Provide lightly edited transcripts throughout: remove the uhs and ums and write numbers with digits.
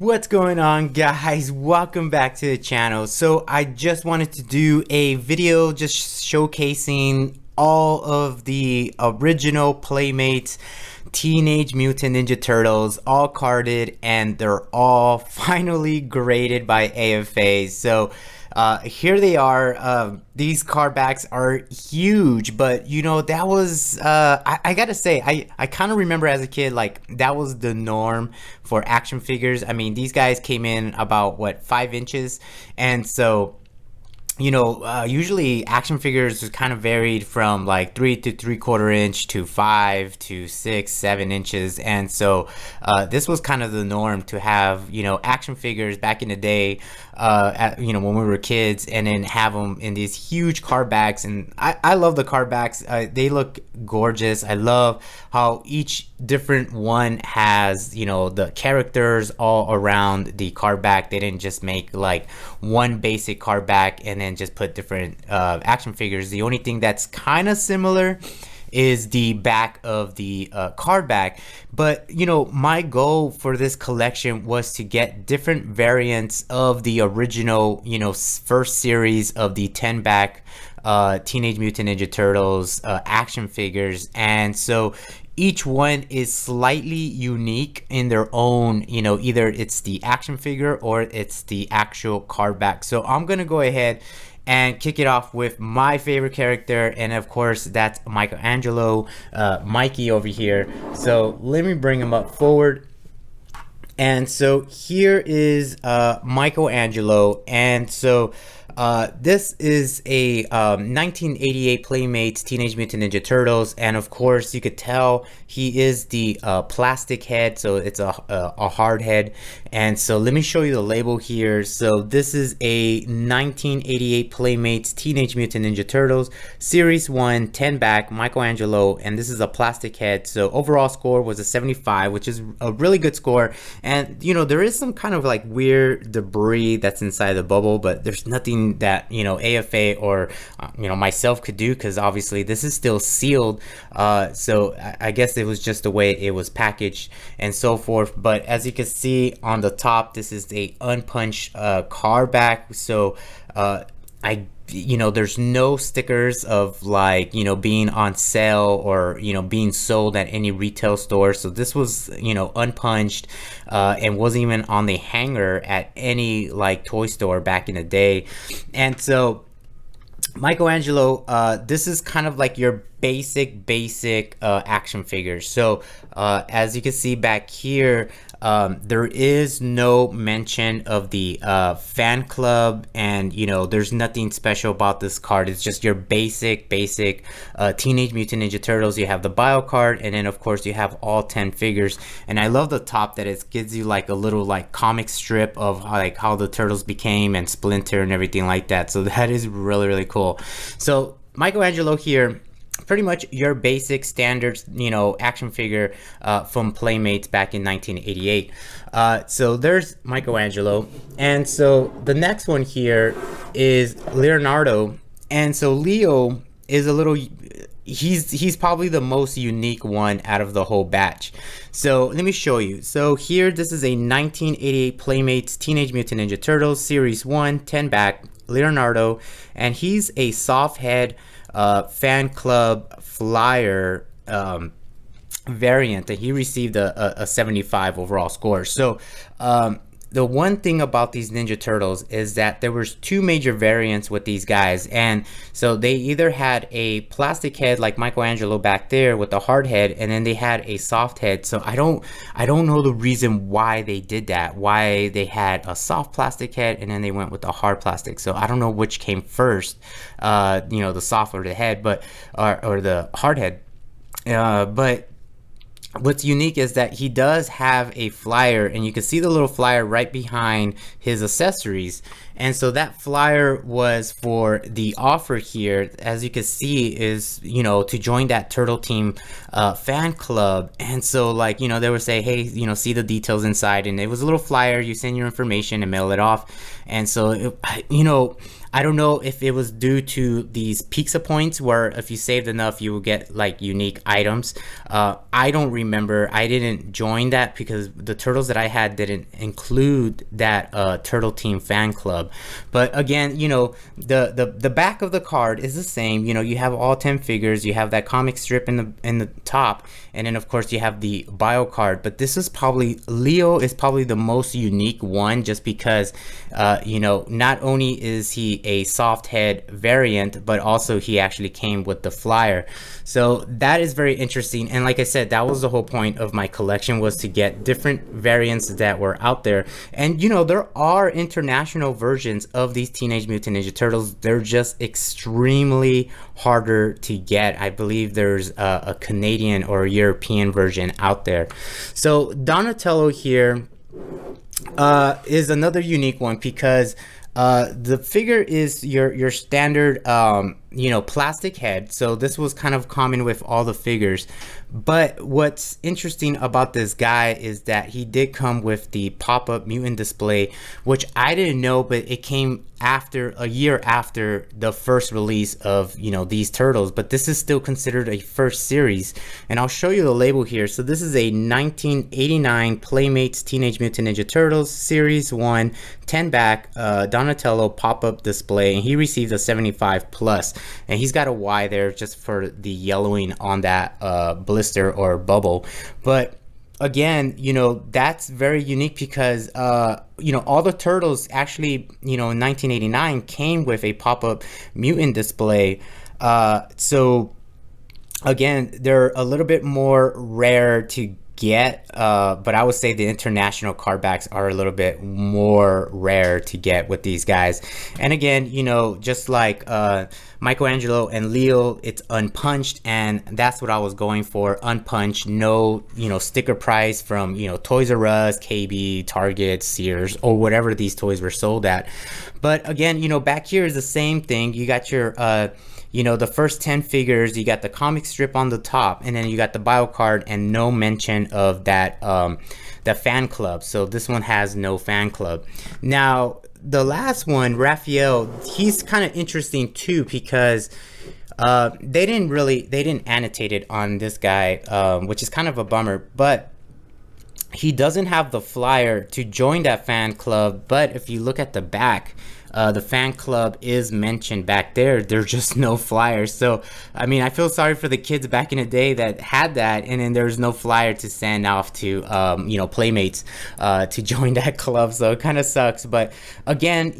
What's going on, guys? Welcome back to the channel. So I just wanted to do a video just showcasing all of the original Playmates Teenage Mutant Ninja Turtles, all carded, and they're all finally graded by AFA. So here they are. These card backs are huge, but you know, that was I gotta say, I kind of remember as a kid, like, that was the norm for action figures. I mean, these guys came in about what, 5 inches, and so you know, usually action figures is kind of varied from like 3 to 3/4 inch to 5 to 6, 7 inches, and so this was kind of the norm to have, you know, action figures back in the day, you know, when we were kids, and then have them in these huge card backs. And I love the card backs. They look gorgeous. I love how each different one has, you know, the characters all around the card back. They didn't just make like one basic card back and then just put different action figures. The only thing that's kind of similar is the back of the card back. But you know, my goal for this collection was to get different variants of the original, you know, first series of the 10 back Teenage Mutant Ninja Turtles action figures. And so each one is slightly unique in their own, you know, either it's the action figure or it's the actual card back. So I'm gonna go ahead and kick it off with my favorite character, and of course that's Michelangelo, Mikey over here. So let me bring him up forward. And so here is Michelangelo, and so this is a 1988 Playmates Teenage Mutant Ninja Turtles, and of course you could tell he is the plastic head, so it's a hard head. And so let me show you the label here. So this is a 1988 Playmates Teenage Mutant Ninja Turtles Series 1 10 back Michelangelo, and this is a plastic head. So overall score was a 75, which is a really good score. And you know, there is some kind of like weird debris that's inside the bubble, but there's nothing that, you know, AFA or you know, myself could do, because obviously this is still sealed. So I guess it was just the way it was packaged and so forth. But as you can see on the top, this is the unpunched card back. So you know, there's no stickers of like, you know, being on sale or, you know, being sold at any retail store. So this was, you know, unpunched and wasn't even on the hanger at any like toy store back in the day. And so Michelangelo, this is kind of like your basic action figure. So as you can see back here, there is no mention of the fan club, and you know, there's nothing special about this card. It's just your basic Teenage Mutant Ninja Turtles. You have the bio card, and then of course you have all 10 figures. And I love the top that it gives you like a little like comic strip of like how the turtles became, and Splinter and everything like that. So that is really cool. So Michelangelo here, pretty much your basic standard, you know, action figure from Playmates back in 1988. So there's Michelangelo, and so the next one here is Leonardo. And so Leo is a little, he's probably the most unique one out of the whole batch. So let me show you. So here, this is a 1988 Playmates Teenage Mutant Ninja Turtles Series 1 10 back Leonardo, and he's a soft head fan club flyer variant, and he received a 75 overall score. So the one thing about these Ninja Turtles is that there was two major variants with these guys. And so they either had a plastic head like Michelangelo back there with the hard head, and then they had a soft head. So I don't know the reason why they did that, why they had a soft plastic head and then they went with the hard plastic. So I don't know which came first, you know, the soft or the head, but or the hard head. But what's unique is that he does have a flyer, and you can see the little flyer right behind his accessories. And so that flyer was for the offer here, as you can see, is, you know, to join that Turtle Team fan club. And so, like, you know, they would say, hey, you know, see the details inside, and it was a little flyer. You send your information and mail it off. And so, you know, I don't know if it was due to these pizza points where if you saved enough, you would get like unique items. I don't remember. I didn't join that because the turtles that I had didn't include that Turtle Team fan club. But again, the back of the card is the same. You have all 10 figures. You have that comic strip in the top, and then of course you have the bio card. But this is probably Leo is probably the most unique one, just because not only is he a soft head variant, but also he actually came with the flyer. So that is very interesting. And like I said, that was the whole point of my collection, was to get different variants that were out there. And there are international versions of these Teenage Mutant Ninja Turtles. They're just extremely harder to get. I believe there's a Canadian or a European version out there. So Donatello here is another unique one, because the figure is your standard plastic head. So this was kind of common with all the figures. But what's interesting about this guy is that he did come with the pop-up mutant display, which I didn't know, but it came after a year after the first release of these turtles. But this is still considered a first series, and I'll show you the label here. So this is a 1989 Playmates Teenage Mutant Ninja Turtles Series 1 10 back Donatello pop-up display, and he received a 75 plus, and he's got a Y there just for the yellowing on that blister or bubble. But again, that's very unique, because all the turtles actually in 1989 came with a pop-up mutant display. So again, they're a little bit more rare to get, but I would say the international card backs are a little bit more rare to get with these guys. And again, just like Michelangelo and Leo, it's unpunched, and that's what I was going for, unpunched, no sticker price from Toys R Us, KB, Target, Sears, or whatever these toys were sold at. But again, back here is the same thing. You got your the first 10 figures, you got the comic strip on the top, and then you got the bio card, and no mention of that fan club. So this one has no fan club. Now the last one, Raphael, he's kind of interesting too, because they didn't annotate it on this guy, which is kind of a bummer, but he doesn't have the flyer to join that fan club. But if you look at the back, the fan club is mentioned back there. There's just no flyers. So I mean, I feel sorry for the kids back in the day that had that, and then there's no flyer to send off to Playmates to join that club. So it kind of sucks. But again,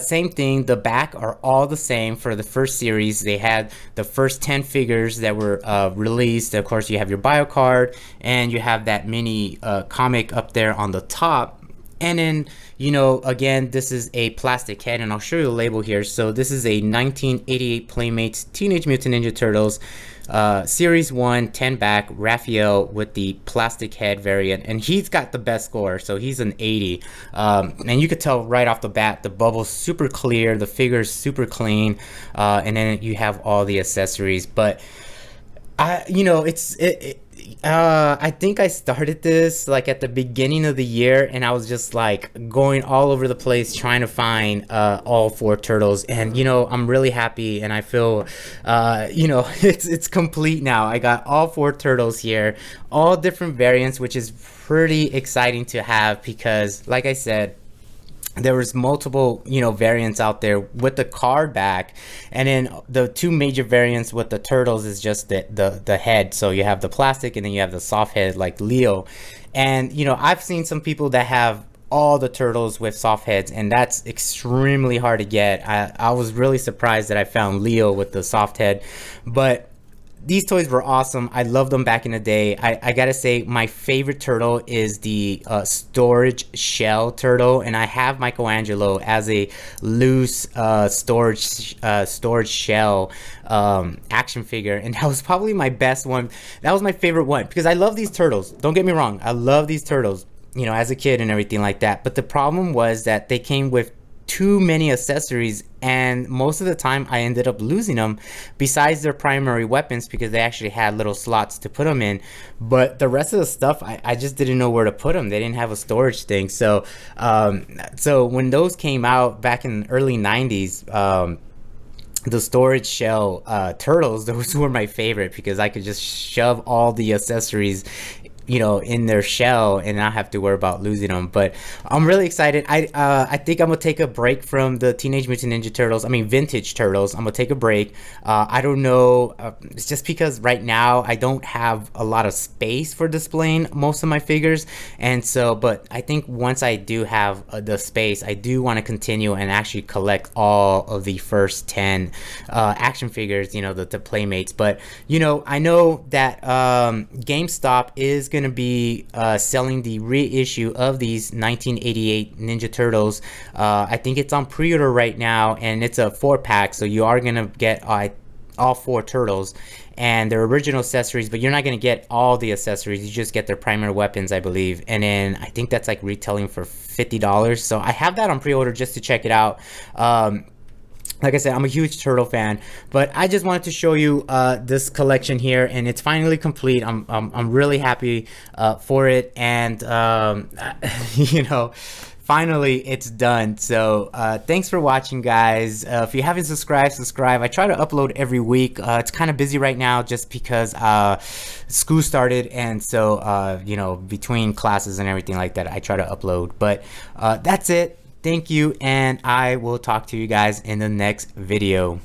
same thing, the back are all the same for the first series. They had the first 10 figures that were released. Of course, you have your bio card, and you have that mini comic up there on the top. And then, again, this is a plastic head, and I'll show you the label here. So this is a 1988 Playmates Teenage Mutant Ninja Turtles Series 1 10 back Raphael with the plastic head variant, and he's got the best score, so he's an 80. And you could tell right off the bat, the bubble's super clear, the figure's super clean, and then you have all the accessories. But I think I started this like at the beginning of the year, and I was just like going all over the place trying to find all 4 turtles, and I'm really happy, and I feel it's complete now. I got all 4 turtles here, all different variants, which is pretty exciting to have, because like I said, there was multiple variants out there with the card back, and then the 2 major variants with the turtles is just the head. So you have the plastic, and then you have the soft head like Leo. And I've seen some people that have all the turtles with soft heads, and that's extremely hard to get. I was really surprised that I found Leo with the soft head, but these toys were awesome. I loved them back in the day. I gotta say, my favorite turtle is the storage shell turtle, and I have Michelangelo as a loose storage shell action figure, and that was probably my best one. That was my favorite one, because I love these turtles. Don't get me wrong, I love these turtles, as a kid and everything like that. But the problem was that they came with too many accessories, and most of the time I ended up losing them, besides their primary weapons, because they actually had little slots to put them in. But the rest of the stuff, I just didn't know where to put them. They didn't have a storage thing. So so when those came out back in the early 90s, the storage shell turtles, those were my favorite, because I could just shove all the accessories, you know, in their shell and not have to worry about losing them. But I'm really excited. I think I'm gonna take a break from the Teenage Mutant Ninja Turtles. I mean, vintage Turtles. I'm gonna take a break. I don't know. It's just because right now I don't have a lot of space for displaying most of my figures, and so. But I think once I do have the space, I do want to continue and actually collect all of the first 10 action figures. You know, the Playmates. But you know, I know that GameStop is going to be selling the reissue of these 1988 Ninja Turtles. I think it's on pre-order right now, and it's a 4-pack, so you are going to get all 4 turtles and their original accessories, but you're not going to get all the accessories. You just get their primary weapons, I believe, and then I think that's like retailing for $50. So I have that on pre-order just to check it out. Like I said, I'm a huge turtle fan, but I just wanted to show you this collection here, and it's finally complete. I'm really happy for it, and you know, finally it's done. So thanks for watching, guys. If you haven't subscribed, subscribe. I try to upload every week. It's kind of busy right now just because school started, and so you know, between classes and everything like that, I try to upload. But that's it. Thank you, and I will talk to you guys in the next video.